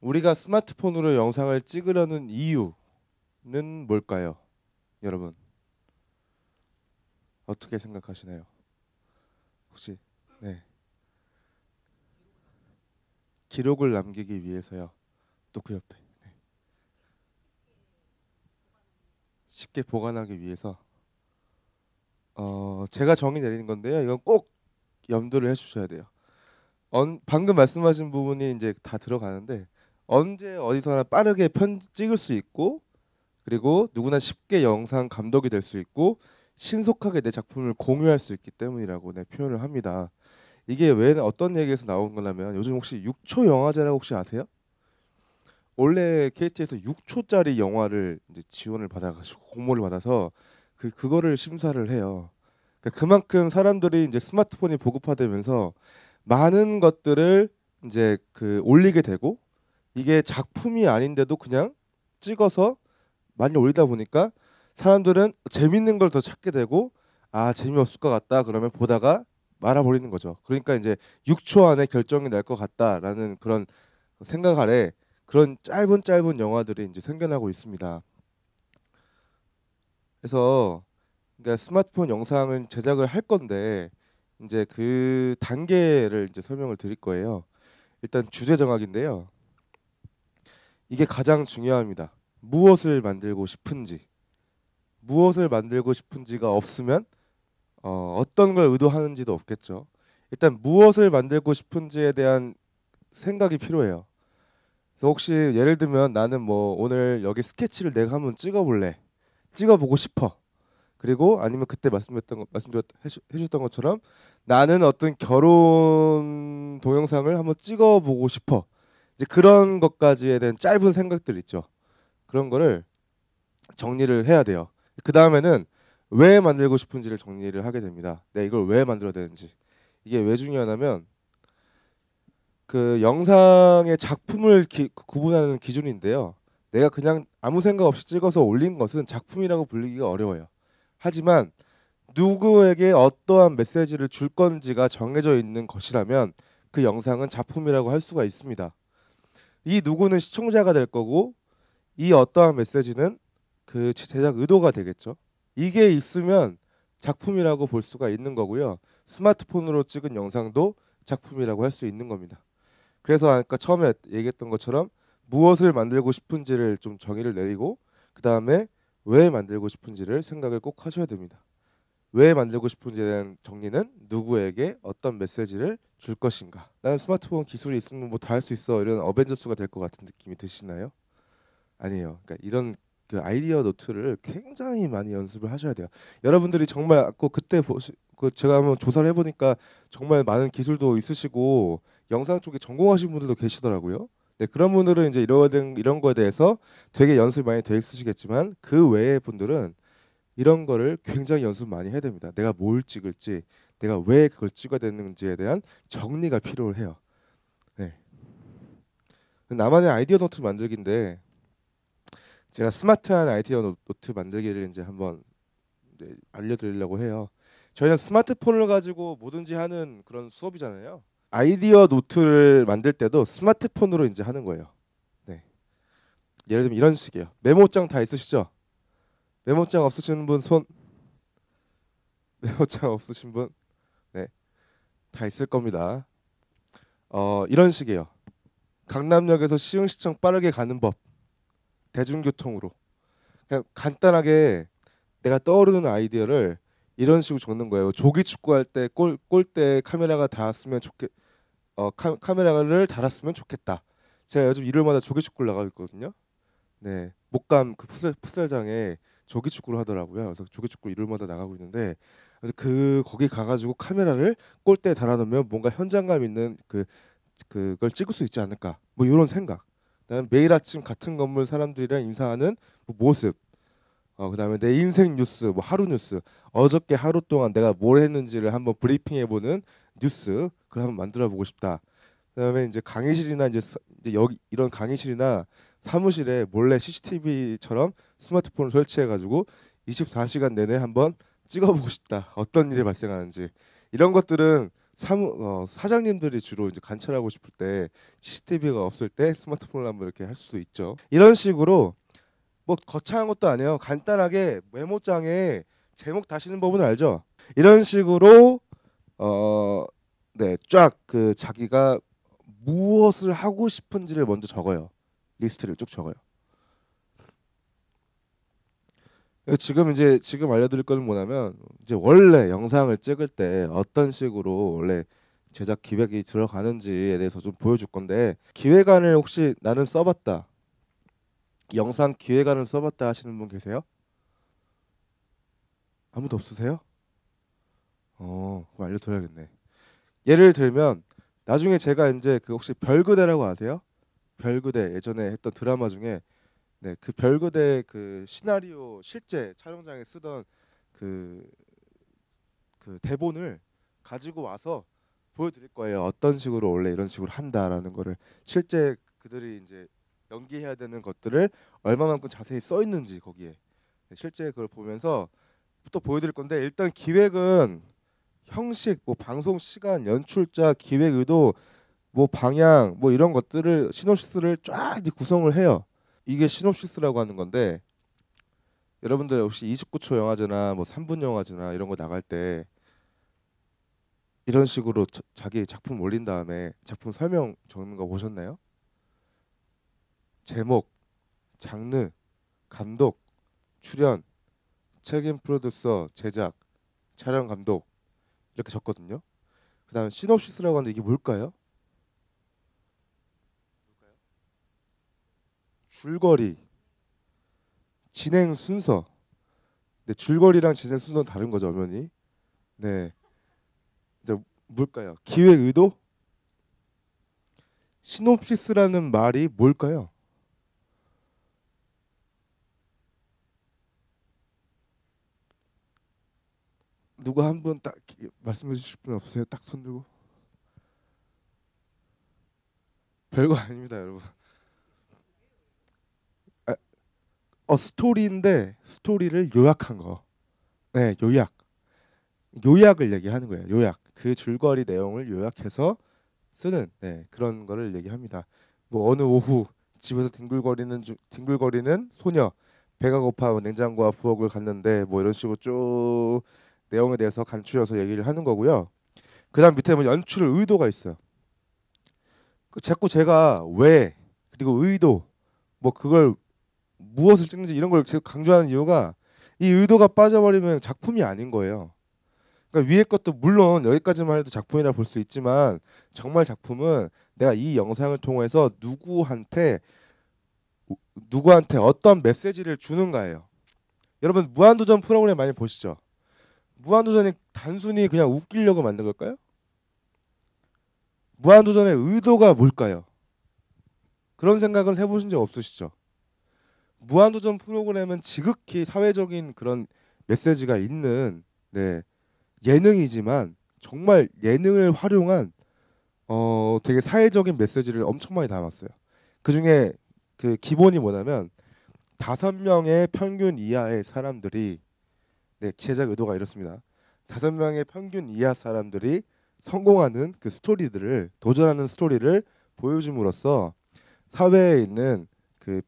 우리가 스마트폰으로 영상을 찍으려는 이유는 뭘까요? 여러분 어떻게 생각하시나요? 혹시 네. 기록을 남기기 위해서요. 또 그 옆에 네. 쉽게 보관하기 위해서. 제가 정의 내리는 건데요. 이건 꼭 염두를 해주셔야 돼요. 방금 말씀하신 부분이 이제 다 들어가는데 언제 어디서나 빠르게 찍을 수 있고 그리고 누구나 쉽게 영상 감독이 될 수 있고 신속하게 내 작품을 공유할 수 있기 때문이라고 표현을 합니다. 이게 왜 어떤 얘기에서 나온 거냐면 요즘 혹시 6초 영화제라고 혹시 아세요? 원래 KT에서 6초짜리 영화를 이제 지원을 받아가지고 공모를 받아서 그거를 심사를 해요. 그러니까 그만큼 사람들이 이제 스마트폰이 보급화되면서 많은 것들을 이제 올리게 되고 이게 작품이 아닌데도 그냥 찍어서 많이 올리다 보니까 사람들은 재밌는 걸 더 찾게 되고 아 재미없을 것 같다 그러면 보다가 말아버리는 거죠. 그러니까 이제 6초 안에 결정이 날 것 같다라는 그런 생각 아래 그런 짧은 영화들이 이제 생겨나고 있습니다. 그래서 그러니까 스마트폰 영상을 제작을 할 건데 이제 그 단계를 이제 설명을 드릴 거예요. 일단 주제 정하기인데요. 이게 가장 중요합니다. 무엇을 만들고 싶은지가 없으면 어떤 걸 의도하는지도 없겠죠. 일단 무엇을 만들고 싶은지에 대한 생각이 필요해요. 그래서 혹시 예를 들면 나는 뭐 오늘 여기 스케치를 내가 한번 찍어보고 싶어. 그리고 아니면 그때 해주셨던 것처럼 나는 어떤 결혼 동영상을 한번 찍어보고 싶어. 이제 그런 것까지에 대한 짧은 생각들 있죠. 그런 거를 정리를 해야 돼요. 그 다음에는 왜 만들고 싶은지를 정리를 하게 됩니다. 내가 이걸 왜 만들어야 되는지. 이게 왜 중요하냐면 그 영상의 작품을 구분하는 기준인데요. 내가 그냥 아무 생각 없이 찍어서 올린 것은 작품이라고 불리기가 어려워요. 하지만 누구에게 어떠한 메시지를 줄 건지가 정해져 있는 것이라면 그 영상은 작품이라고 할 수가 있습니다. 이 누구는 시청자가 될 거고 이 어떠한 메시지는 그 제작 의도가 되겠죠. 이게 있으면 작품이라고 볼 수가 있는 거고요. 스마트폰으로 찍은 영상도 작품이라고 할 수 있는 겁니다. 그래서 아까 처음에 얘기했던 것처럼 무엇을 만들고 싶은지를 좀 정의를 내리고 그 다음에 왜 만들고 싶은지를 생각을 꼭 하셔야 됩니다. 왜 만들고 싶은지에 대한 정리는 누구에게 어떤 메시지를 줄 것인가. 나는 스마트폰 기술이 있으면 뭐 다 할 수 있어 이런 어벤져스가 될 것 같은 느낌이 드시나요? 아니에요. 그러니까 이런 그 아이디어 노트를 굉장히 많이 연습을 하셔야 돼요. 여러분들이 정말 제가 한번 조사를 해보니까 정말 많은 기술도 있으시고 영상 쪽에 전공하신 분들도 계시더라고요. 네, 그런 분들은 이제 이런 거에 대해서 되게 연습 많이 돼 있으시겠지만 그 외의 분들은 이런 거를 굉장히 연습 많이 해야 됩니다. 내가 뭘 찍을지, 내가 왜 그걸 찍어야 되는지에 대한 정리가 필요해요. 네. 나만의 아이디어 노트 만들기인데 제가 스마트한 아이디어 노트 만들기를 이제 한번 이제 알려드리려고 해요. 저희는 스마트폰을 가지고 뭐든지 하는 그런 수업이잖아요. 아이디어 노트를 만들 때도 스마트폰으로 이제 하는 거예요. 네. 예를 들면 이런 식이에요. 메모장 다 있으시죠? 메모장 없으신 분 손. 메모장 없으신 분, 네, 다 있을 겁니다. 이런 식이에요. 강남역에서 시흥시청 빠르게 가는 법. 대중교통으로. 그냥 간단하게 내가 떠오르는 아이디어를 이런 식으로 적는 거예요. 조기 축구할 때 골대 카메라가 닿았으면 카메라를 달았으면 좋겠다. 제가 요즘 일요일마다 조기 축구를 나가고 있거든요. 네, 목감 그 풋살장에 조기 축구를 하더라고요. 그래서 조기 축구 일요일마다 나가고 있는데 그래서 거기 가가지고 카메라를 골대에 달아놓으면 뭔가 현장감 있는 그 그걸 찍을 수 있지 않을까 뭐 이런 생각. 그다음에 매일 아침 같은 건물 사람들이랑 인사하는 뭐 모습. 그다음에 내 인생 뉴스, 뭐 하루 뉴스, 어저께 하루 동안 내가 뭘 했는지를 한번 브리핑해보는 뉴스, 그걸 한번 만들어보고 싶다. 그다음에 이제 강의실이나 이제 여기 이런 강의실이나 사무실에 몰래 CCTV처럼 스마트폰을 설치해가지고 24시간 내내 한번 찍어보고 싶다. 어떤 일이 발생하는지. 이런 것들은 사장님들이 주로 이제 관찰하고 싶을 때 CCTV가 없을 때 스마트폰을 한번 이렇게 할 수도 있죠. 이런 식으로 뭐 거창한 것도 아니에요. 간단하게 메모장에 제목 다시는 법은 알죠? 이런 식으로 네, 쫙 그 자기가 무엇을 하고 싶은지를 먼저 적어요. 리스트를 쭉 적어요. 지금 알려드릴 거는 뭐냐면 이제 원래 영상을 찍을 때 어떤 식으로 원래 제작 기획이 들어가는지에 대해서 좀 보여줄 건데 기획안을 혹시 나는 써봤다. 영상 기획안을 써봤다 하시는 분 계세요? 아무도 없으세요? 그럼 알려드려야겠네. 예를 들면 나중에 제가 이제 그 혹시 별그대라고 아세요? 별그대 예전에 했던 드라마 중에 네, 그 별그대 그 시나리오 실제 촬영장에 쓰던 그, 그 대본을 가지고 와서 보여드릴 거예요. 어떤 식으로 원래 이런 식으로 한다라는 거를 실제 그들이 이제 연기해야 되는 것들을 얼마만큼 자세히 써 있는지 거기에 실제 그걸 보면서 또 보여드릴 건데 일단 기획은 형식, 뭐 방송 시간, 연출자, 기획 의도, 뭐 방향, 뭐 이런 것들을 시놉시스를 쫙 이제 구성을 해요. 이게 시놉시스라고 하는 건데 여러분들 혹시 29초 영화제나 뭐 3분 영화제나 이런 거 나갈 때 이런 식으로 자기 작품 올린 다음에 작품 설명 적는 거 보셨나요? 제목, 장르, 감독, 출연, 책임 프로듀서, 제작, 촬영 감독 이렇게 적거든요. 그다음에 시놉시스라고 하는데 이게 뭘까요? 줄거리, 진행 순서. 네, 줄거리랑 진행 순서는 다른 거죠, 엄연히. 네, 이제 뭘까요? 기획 의도? 시놉시스라는 말이 뭘까요? 누가 한 분 딱 말씀해 주실 분 없으세요? 딱 손 들고. 별거 아닙니다, 여러분. 아, 스토리인데 스토리를 요약한 거. 네, 요약. 요약을 얘기하는 거예요. 요약. 그 줄거리 내용을 요약해서 쓰는 네, 그런 거를 얘기합니다. 뭐 어느 오후 집에서 뒹굴거리는 소녀 배가 고파 냉장고와 부엌을 갔는데 뭐 이런 식으로 쭉 내용에 대해서 간추려서 얘기를 하는 거고요. 그다음 밑에 뭐 연출 의도가 있어요. 자꾸 제가 왜 그리고 의도 뭐 그걸 무엇을 찍는지 이런 걸 계속 강조하는 이유가 이 의도가 빠져버리면 작품이 아닌 거예요. 그러니까 위에 것도 물론 여기까지만 해도 작품이라 볼 수 있지만 정말 작품은 내가 이 영상을 통해서 누구한테 어떤 메시지를 주는가예요. 여러분 무한도전 프로그램 많이 보시죠? 무한도전이 단순히 그냥 웃기려고 만든 걸까요? 무한도전의 의도가 뭘까요? 그런 생각을 해보신 적 없으시죠? 무한도전 프로그램은 지극히 사회적인 그런 메시지가 있는 네, 예능이지만 정말 예능을 활용한 되게 사회적인 메시지를 엄청 많이 담았어요. 그중에 그 기본이 뭐냐면 5명의 평균 이하의 사람들이 네, 제작 의도가 이렇습니다. 5명의 평균 이하 사람들이 성공하는 그 스토리들을 도전하는 스토리를 보여줌으로써 사회에 있는 그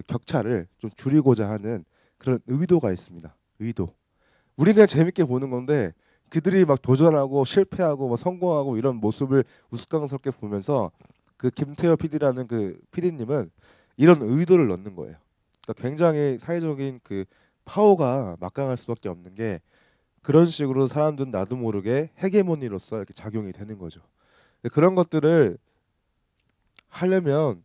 격차를 좀 줄이고자 하는 그런 의도가 있습니다. 의도. 우리가 그냥 재밌게 보는 건데 그들이 막 도전하고 실패하고 뭐 성공하고 이런 모습을 우스꽝스럽게 보면서 그 김태호 PD라는 그 PD님은 이런 의도를 넣는 거예요. 그러니까 굉장히 사회적인 그 파워가 막강할 수밖에 없는 게 그런 식으로 사람들은 나도 모르게 헤게모니로서 이렇게 작용이 되는 거죠. 그런 것들을 하려면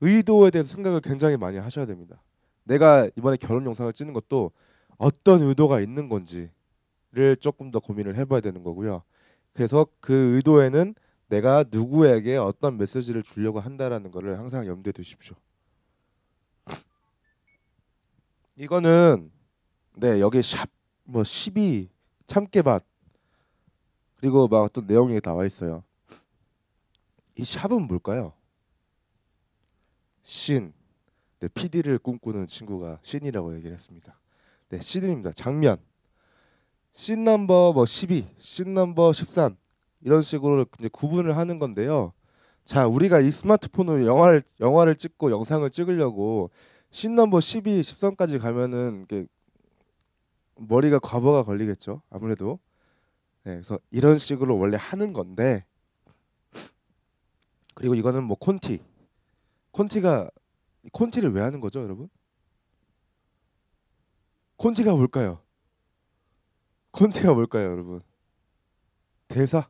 의도에 대해서 생각을 굉장히 많이 하셔야 됩니다. 내가 이번에 결혼 영상을 찍는 것도 어떤 의도가 있는 건지를 조금 더 고민을 해봐야 되는 거고요. 그래서 그 의도에는 내가 누구에게 어떤 메시지를 주려고 한다라는 거를 항상 염두에 두십시오. 이거는 네 여기 샵뭐 12 참깨밭 그리고 막 어떤 내용이 나와 있어요. 이 샵은 뭘까요? 신. 네, PD를 꿈꾸는 친구가 신이라고 얘기를 했습니다. 네, 신입니다. 장면. 신 넘버 뭐 12, 신 넘버 13 이런 식으로 이제 구분을 하는 건데요. 자, 우리가 이 스마트폰으로 영화를 찍고 영상을 찍으려고 신 넘버 12, 13까지 가면은 이게 머리가 과부하가 걸리겠죠. 아무래도. 네, 그래서 이런 식으로 원래 하는 건데 그리고 이거는 뭐 콘티. 콘티가 콘티를 왜 하는 거죠, 여러분? 콘티가 뭘까요? 콘티가 뭘까요, 여러분? 대사?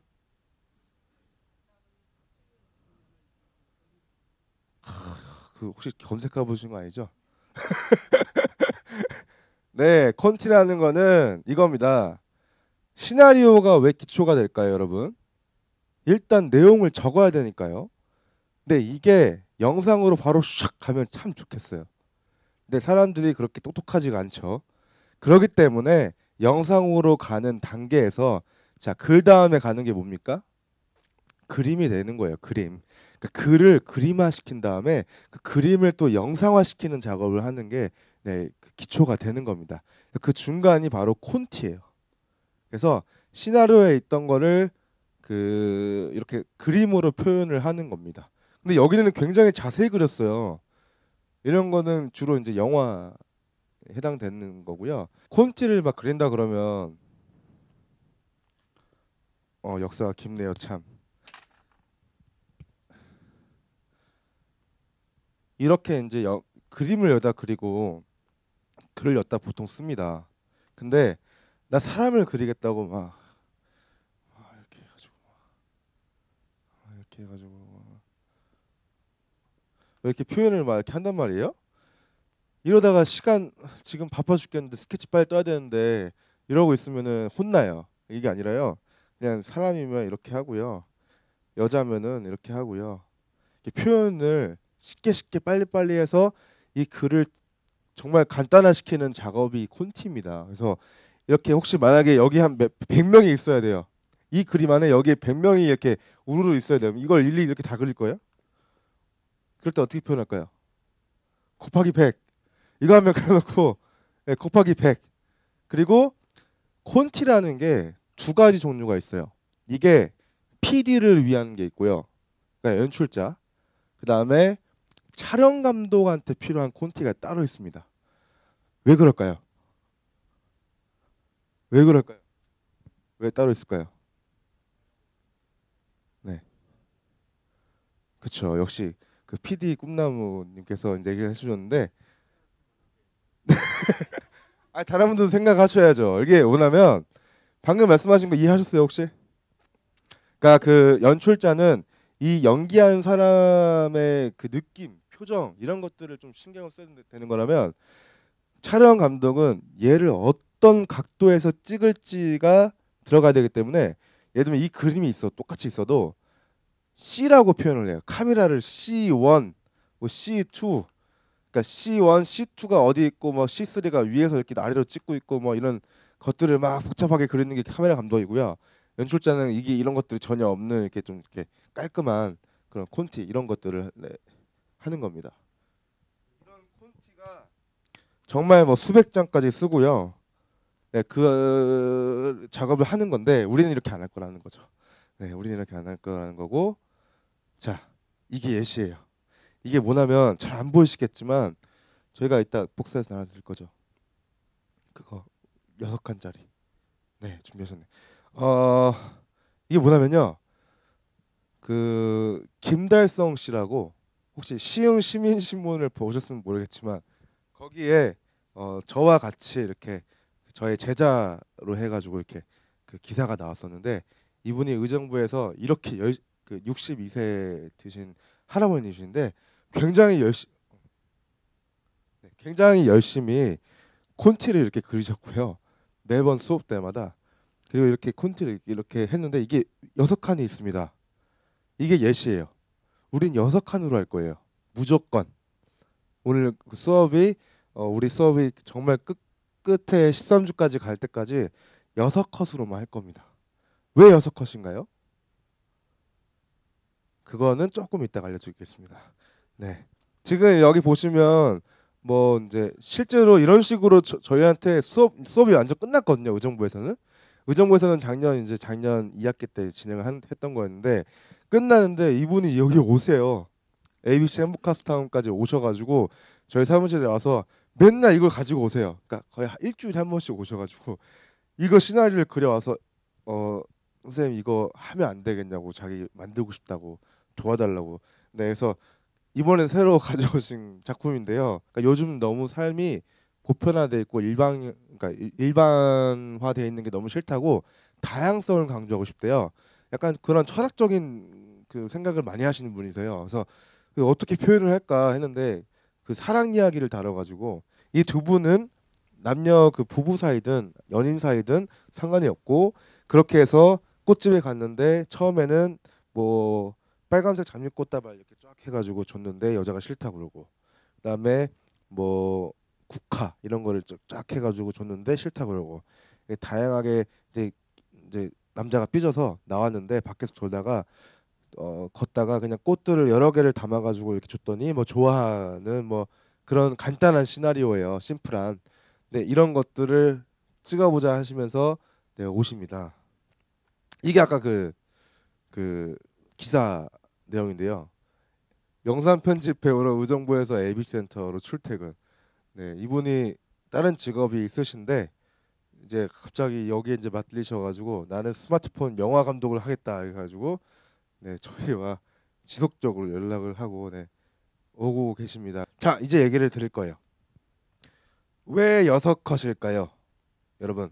그 혹시 검색해 보신 거 아니죠? 네, 콘티라는 거는 이겁니다. 시나리오가 왜 기초가 될까요, 여러분? 일단 내용을 적어야 되니까요. 근데 이게 영상으로 바로 샥 가면 참 좋겠어요. 근데 사람들이 그렇게 똑똑하지가 않죠. 그렇기 때문에 영상으로 가는 단계에서 자, 글 다음에 가는 게 뭡니까? 그림이 되는 거예요. 그림. 그러니까 글을 그림화 시킨 다음에 그 그림을 또 영상화 시키는 작업을 하는 게 네, 그 기초가 되는 겁니다. 그 중간이 바로 콘티예요. 그래서 시나리오에 있던 거를 그 이렇게 그림으로 표현을 하는 겁니다. 근데 여기는 굉장히 자세히 그렸어요. 이런 거는 주로 이제 영화에 해당되는 거고요. 콘티를 막 그린다 그러면 역사가 깊네요, 참. 이렇게 이제 그림을 여기다 그리고 글을 여기다 보통 씁니다. 근데 나 사람을 그리겠다고 막 이렇게 해가지고 이렇게 해가지고 왜 이렇게 표현을 막 이렇게 한단 말이에요? 이러다가 시간 지금 바빠 죽겠는데 스케치 빨리 떠야 되는데 이러고 있으면은 혼나요. 이게 아니라요. 그냥 사람이면 이렇게 하고요. 여자면은 이렇게 하고요. 이렇게 표현을 쉽게 빨리빨리 해서 이 글을 정말 간단화시키는 작업이 콘티입니다. 그래서 이렇게 혹시 만약에 여기 한 100명이 있어야 돼요. 이 그림 안에 여기에 100명이 이렇게 우르르 있어야 돼요. 이걸 일일이 이렇게 다 그릴 거예요? 그럴 때 어떻게 표현할까요? 곱하기 100. 이거 하면 그려놓고 네, 곱하기 100. 그리고 콘티라는 게 두 가지 종류가 있어요. 이게 PD를 위한 게 있고요. 그러니까 연출자. 그 다음에 촬영 감독한테 필요한 콘티가 따로 있습니다. 왜 그럴까요? 왜 그럴까요? 왜 따로 있을까요? 네, 그렇죠. 역시 그 PD 꿈나무님께서 이제 얘기를 해주셨는데, 다른 분도 생각하셔야죠. 이게 뭐냐면 방금 말씀하신 거 이해하셨어요 혹시? 그러니까 그 연출자는 이 연기한 사람의 그 느낌, 표정 이런 것들을 좀 신경을 써야 되는 거라면 촬영 감독은 얘를 어떤 각도에서 찍을지가 들어가야 되기 때문에 예를 들면 이 그림이 있어 똑같이 있어도 C라고 표현을 해요. 카메라를 C1, 뭐 C2, 그러니까 C1, C2가 어디 있고 뭐 C3가 위에서 이렇게 아래로 찍고 있고 뭐 이런 것들을 막 복잡하게 그리는 게 카메라 감독이고요. 연출자는 이게 이런 것들이 전혀 없는 이렇게 좀 이렇게 깔끔한 그런 콘티 이런 것들을 네, 하는 겁니다. 이런 콘티가 정말 뭐 수백 장까지 쓰고요. 네, 그 작업을 하는 건데 우리는 이렇게 안 할 거라는 거죠. 네, 우리는 이렇게 안 할 거라는 거고 자, 이게 예시예요. 이게 뭐냐면 잘 안 보이시겠지만 저희가 이따 복사해서 나눠드릴 거죠. 그거 6칸짜리. 네, 준비하셨네. 어, 이게 뭐냐면요. 그 김달성 씨라고 혹시 시흥 시민신문을 보셨으면 모르겠지만 거기에 저와 같이 이렇게 저의 제자로 해가지고 이렇게 그 기사가 나왔었는데 이분이 의정부에서 이렇게 그 62세 드신 할아버님이신데 굉장히 굉장히 열심히 콘티를 이렇게 그리셨고요. 매번 수업 때마다 그리고 이렇게 콘티를 이렇게 했는데 이게 6칸이 있습니다. 이게 예시예요. 우린 6칸으로 할 거예요. 무조건. 오늘 그 수업이 우리 수업이 정말 끝에 13주까지 갈 때까지 6컷으로만 할 겁니다. 왜 6컷인가요? 그거는 조금 이따가 알려드리겠습니다. 네. 지금 여기 보시면 뭐 이제 실제로 이런 식으로 저희한테 수업이 완전 끝났거든요. 의정부에서는 작년 2학기 때 했던 거였는데 끝나는데 이분이 여기 오세요. ABC 행복카스타운까지 오셔가지고 저희 사무실에 와서 맨날 이걸 가지고 오세요. 그러니까 거의 일주일에 한 번씩 오셔가지고 이거 시나리오를 그려와서 선생님 이거 하면 안 되겠냐고 자기 만들고 싶다고 도와달라고. 네, 그래서 이번에 새로 가져오신 작품인데요. 그러니까 요즘 너무 삶이 보편화돼 있고 그러니까 일반화돼 있는 게 너무 싫다고 다양성을 강조하고 싶대요. 약간 그런 철학적인 그 생각을 많이 하시는 분이세요. 그래서 어떻게 표현을 할까 했는데 그 사랑 이야기를 다뤄가지고 이 두 분은 남녀 그 부부 사이든 연인 사이든 상관이 없고 그렇게 해서 꽃집에 갔는데 처음에는 뭐 빨간색 장미꽃다발 이렇게 쫙 해가지고 줬는데 여자가 싫다 그러고 그다음에 뭐 국화 이런 거를 쫙 해가지고 줬는데 싫다 그러고 다양하게 이제 남자가 삐져서 나왔는데 밖에서 돌다가 걷다가 그냥 꽃들을 여러 개를 담아가지고 이렇게 줬더니 뭐 좋아하는 뭐 그런 간단한 시나리오예요. 심플한. 네, 이런 것들을 찍어보자 하시면서 네, 오십니다. 이게 아까 그 기사 내용인데요. 영상 편집 배우러 의정부에서 AB센터로 출퇴근. 네, 이분이 다른 직업이 있으신데 이제 갑자기 여기에 이제 맡리셔가지고 나는 스마트폰 영화 감독을 하겠다 해가지고 네, 저희와 지속적으로 연락을 하고 네, 오고 계십니다. 자, 이제 얘기를 드릴 거예요. 왜 6컷일까요? 여러분,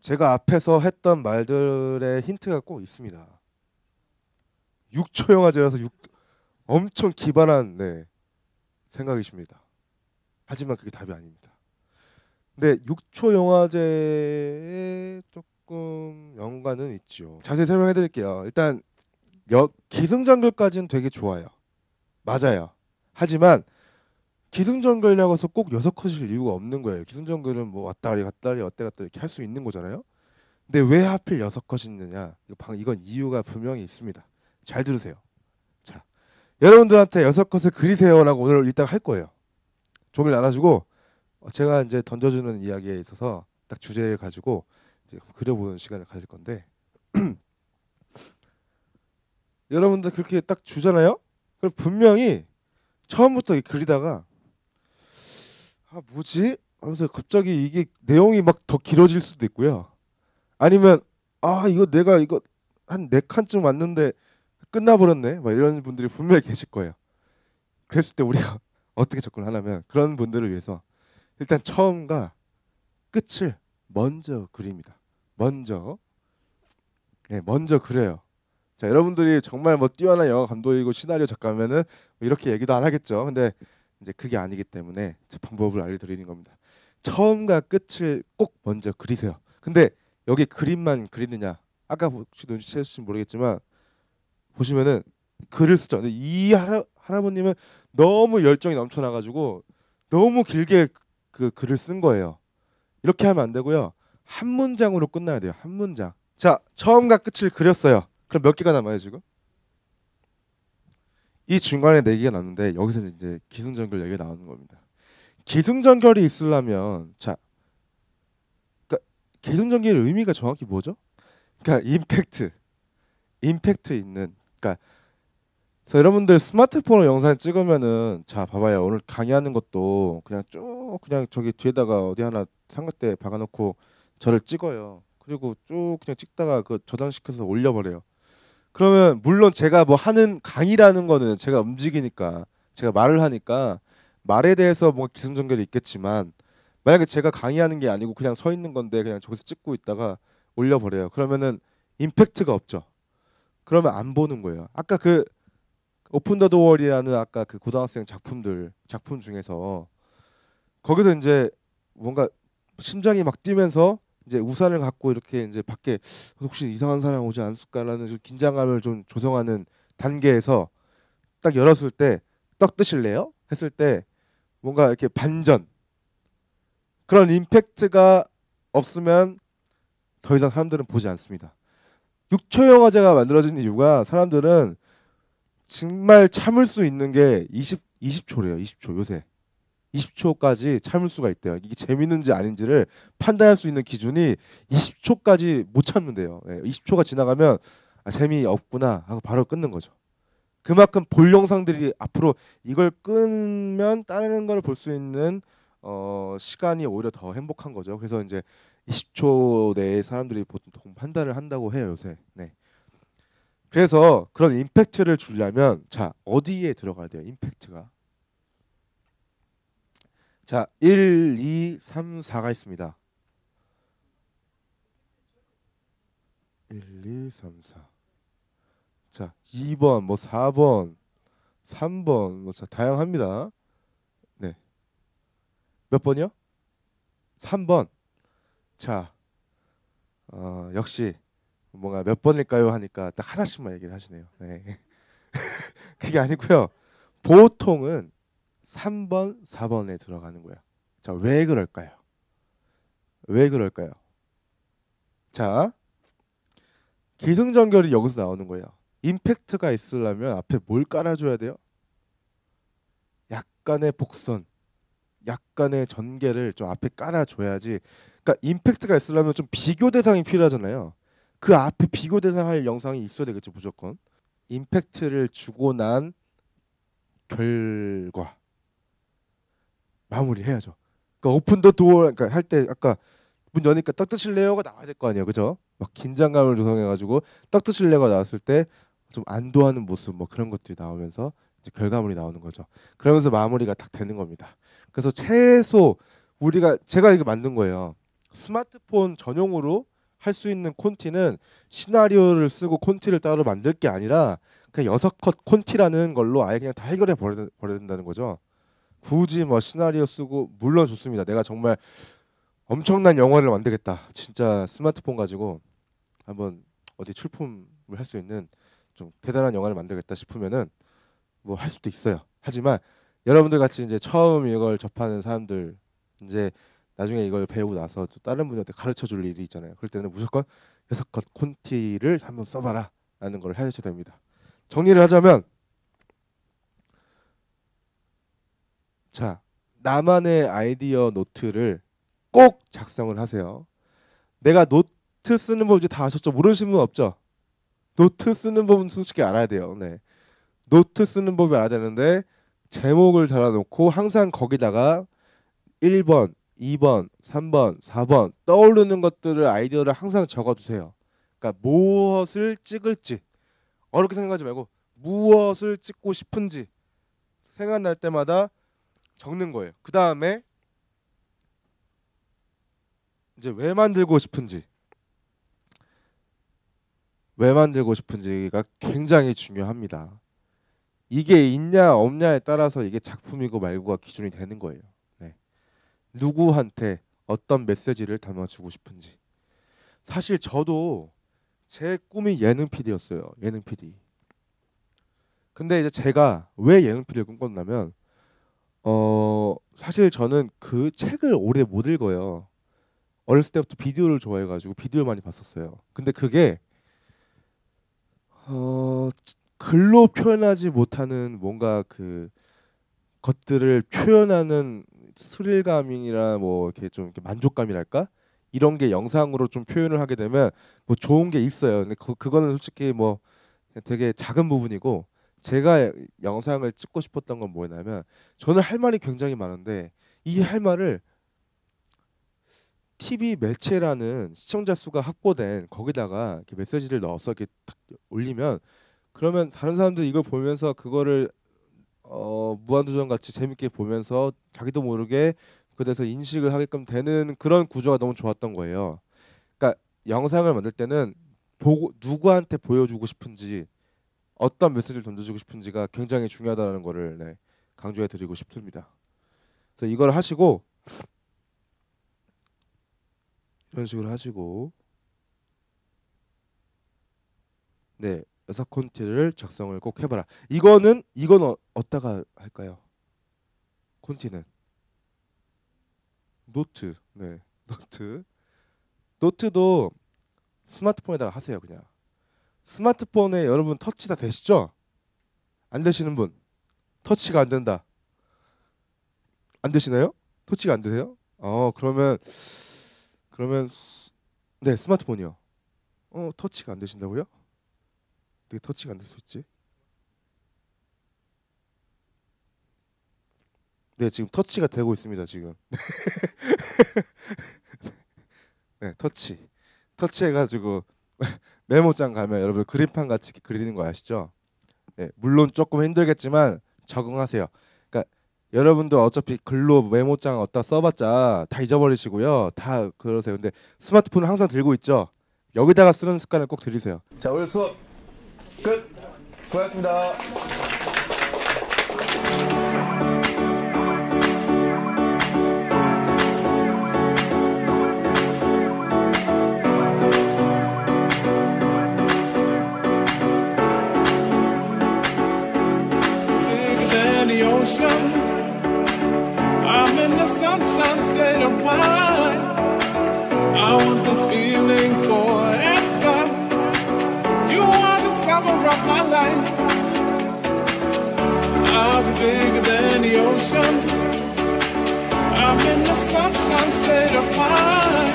제가 앞에서 했던 말들의 힌트가 꼭 있습니다. 6초 영화제라서 엄청 기발한 네, 생각이십니다. 하지만 그게 답이 아닙니다. 근데 6초 영화제에 조금 연관은 있죠. 자세히 설명해 드릴게요. 일단 기승전결까지는 되게 좋아요. 맞아요. 하지만 기승전결이라고 해서 꼭 6컷일 이유가 없는 거예요. 기승전결은 뭐 왔다리 갔다리 왔다 갔다 이렇게 할 수 있는 거잖아요. 근데 왜 하필 6컷이 있느냐? 이건 이유가 분명히 있습니다. 잘 들으세요. 자, 여러분들한테 6컷을 그리세요라고 오늘 이따가 할 거예요. 종이를 나눠주고 제가 이제 던져주는 이야기에 있어서 딱 주제를 가지고 이제 그려보는 시간을 가질 건데 여러분들 그렇게 딱 주잖아요. 그럼 분명히 처음부터 그리다가 뭐지? 하면서 갑자기 이게 내용이 막 더 길어질 수도 있고요. 아니면 이거 내가 이거 한 4칸쯤 왔는데 끝나버렸네. 막 이런 분들이 분명히 계실 거예요. 그랬을 때 우리가 어떻게 접근하냐면 그런 분들을 위해서 일단 처음과 끝을 먼저 그립니다. 먼저 그려요. 자, 여러분들이 정말 뭐 뛰어난 영화 감독이고 시나리오 작가면은 이렇게 얘기도 안 하겠죠. 근데 이제 그게 아니기 때문에 제 방법을 알려드리는 겁니다. 처음과 끝을 꼭 먼저 그리세요. 근데 여기 그림만 그리느냐? 아까 혹시 눈치채실지 모르겠지만 보시면은 글을 쓰죠. 근데 이 할아버님은 너무 열정이 넘쳐나가지고 너무 길게 그 글을 쓴 거예요. 이렇게 하면 안 되고요. 한 문장으로 끝나야 돼요. 한 문장. 자, 처음과 끝을 그렸어요. 그럼 몇 개가 남아요 지금? 이 중간에 4개가 남는데 여기서 이제 기승전결 얘기가 나오는 겁니다. 기승전결이 있으려면 자, 그러니까 기승전결의 의미가 정확히 뭐죠? 그러니까 임팩트 있는. 그러니까 그래서 여러분들 스마트폰으로 영상 찍으면은 자 봐봐요. 오늘 강의하는 것도 그냥 그냥 저기 뒤에다가 어디 하나 삼각대 박아놓고 저를 찍어요. 그리고 쭉 그냥 찍다가 그 저장시켜서 올려버려요. 그러면 물론 제가 뭐 하는 강의라는 거는 제가 움직이니까 제가 말을 하니까 말에 대해서 뭔가 기승전결이 있겠지만 만약에 제가 강의하는 게 아니고 그냥 서 있는 건데 그냥 저기서 찍고 있다가 올려버려요. 그러면은 임팩트가 없죠. 그러면 안 보는 거예요. 아까 그 오픈 더 도어리라는 아까 그 고등학생 작품 중에서 거기서 이제 뭔가 심장이 막 뛰면서 이제 우산을 갖고 이렇게 이제 밖에 혹시 이상한 사람 오지 않을까라는 그 긴장감을 좀 조성하는 단계에서 딱 열었을 때 떡 드실래요? 했을 때 뭔가 이렇게 반전 그런 임팩트가 없으면 더 이상 사람들은 보지 않습니다. 6초 영화제가 만들어진 이유가 사람들은 정말 참을 수 있는 게 20초래요. 20초 요새 20초까지 참을 수가 있대요. 이게 재밌는지 아닌지를 판단할 수 있는 기준이 20초까지 못 참는데요. 20초가 지나가면 아, 재미없구나 하고 바로 끊는 거죠. 그만큼 볼 영상들이 앞으로 이걸 끄면 다른 걸 볼 수 있는 시간이 오히려 더 행복한 거죠. 그래서 이제 20초 내에 사람들이 보통 판단을 한다고 해요 요새. 네. 그래서 그런 임팩트를 주려면 자 어디에 들어가야 돼요? 임팩트가. 자 1, 2, 3, 4가 있습니다. 1, 2, 3, 4. 자 2번 뭐 4번 3번 뭐 자 다양합니다. 네. 몇 번이요? 3번. 자 역시 뭔가 몇 번일까요 하니까 딱 하나씩만 얘기를 하시네요. 네. 그게 아니고요. 보통은 3번, 4번에 들어가는 거예요. 자, 왜 그럴까요? 왜 그럴까요? 자, 기승전결이 여기서 나오는 거예요. 임팩트가 있으려면 앞에 뭘 깔아줘야 돼요? 약간의 복선, 약간의 전개를 좀 앞에 깔아줘야지. 그러니까 임팩트가 있으려면 좀 비교 대상이 필요하잖아요. 그 앞에 비교 대상할 영상이 있어야 되겠죠, 무조건. 임팩트를 주고 난 결과 마무리해야죠. 그러니까 오픈 더 도어 그러니까 할 때 아까 문 여니까 떡 드실래요가 나와야 될 거 아니에요, 그죠? 막 긴장감을 조성해가지고 떡 드실래요가 나왔을 때 좀 안도하는 모습 뭐 그런 것들이 나오면서 이제 결과물이 나오는 거죠. 그러면서 마무리가 딱 되는 겁니다. 그래서 최소 우리가 제가 이거 만든 거예요. 스마트폰 전용으로 할 수 있는 콘티는 시나리오를 쓰고 콘티를 따로 만들 게 아니라 그냥 6컷 콘티라는 걸로 아예 그냥 다 해결해 버려야 된다는 거죠. 굳이 뭐 시나리오 쓰고 물론 좋습니다. 내가 정말 엄청난 영화를 만들겠다. 진짜 스마트폰 가지고 한번 어디 출품을 할 수 있는 좀 대단한 영화를 만들겠다 싶으면은 뭐 할 수도 있어요. 하지만 여러분들 같이 이제 처음 이걸 접하는 사람들 이제 나중에 이걸 배우고 나서 또 다른 분한테 가르쳐 줄 일이 있잖아요. 그럴 때는 무조건 6컷 콘티를 한번 써봐라 라는 걸 하셔야 됩니다. 정리를 하자면 자 나만의 아이디어 노트를 꼭 작성을 하세요. 내가 노트 쓰는 법 이제 다 아셨죠? 모르시는 분 없죠? 노트 쓰는 법은 솔직히 알아야 돼요. 네. 노트 쓰는 법을 알아야 되는데 제목을 달아놓고 항상 거기다가 1번, 2번, 3번, 4번 떠오르는 것들을 아이디어를 항상 적어두세요. 그러니까 무엇을 찍을지 어렵게 생각하지 말고 무엇을 찍고 싶은지 생각날 때마다 적는 거예요. 그 다음에 이제 왜 만들고 싶은지가 굉장히 중요합니다. 이게 있냐 없냐에 따라서 이게 작품이고 말고가 기준이 되는 거예요. 네. 누구한테 어떤 메시지를 담아주고 싶은지. 사실 저도 제 꿈이 예능 PD였어요. 예능 PD. 근데 이제 제가 왜 예능 PD를 꿈꿨냐면 사실 저는 그 책을 오래 못 읽어요. 어렸을 때부터 비디오를 좋아해가지고 비디오를 많이 봤었어요. 근데 그게 어, 글로 표현하지 못하는 뭔가 그 것들을 표현하는 스릴감이나 뭐 이렇게 좀 이렇게 만족감이랄까 이런 게 영상으로 좀 표현을 하게 되면 뭐 좋은 게 있어요. 근데 그거는 솔직히 뭐 되게 작은 부분이고 제가 영상을 찍고 싶었던 건 뭐냐면 저는 할 말이 굉장히 많은데 이 할 말을 TV 매체라는 시청자 수가 확보된 거기다가 이렇게 메시지를 넣어서 이렇게 탁 올리면 그러면 다른 사람들이 이걸 보면서 그거를 무한도전 같이 재밌게 보면서 자기도 모르게 그래서 인식을 하게끔 되는 그런 구조가 너무 좋았던 거예요. 그러니까 영상을 만들 때는 보고 누구한테 보여주고 싶은지 어떤 메시지를 던져주고 싶은지가 굉장히 중요하다는 거를 네, 강조해 드리고 싶습니다. 그래서 이걸 하시고 이런 식으로 하시고 네, 여섯 콘티를 작성을 꼭 해봐라. 이건 어디다가 할까요? 콘티는 노트. 네, 노트도 스마트폰에다가 하세요. 그냥 스마트폰에 여러분 터치 다 되시죠? 안 되시는 분 터치가 안 된다. 안 되시나요? 터치가 안 되세요? 그러면 네, 스마트폰이요. 터치가 안 되신다고요? 어떻게 터치가 안 될 수 있지? 네, 지금 터치가 되고 있습니다. 지금. 네, 터치 해가지고 메모장 가면 여러분 그림판 같이 그리는 거 아시죠? 네, 물론 조금 힘들겠지만 적응하세요. 그러니까 여러분도 어차피 글로 메모장 어디다 써봤자 다 잊어버리시고요. 다 그러세요. 근데 스마트폰을 항상 들고 있죠. 여기다가 쓰는 습관을 꼭 들이세요. 자, 오늘 수업 끝. 수고하셨습니다. I'm in the sunshine state of mind. I want this feeling forever. You are the summer of my life. I'll be bigger than the ocean. I'm in the sunshine state of mind.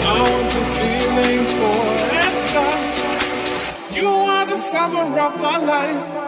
I want this feeling forever. You are the summer of my life.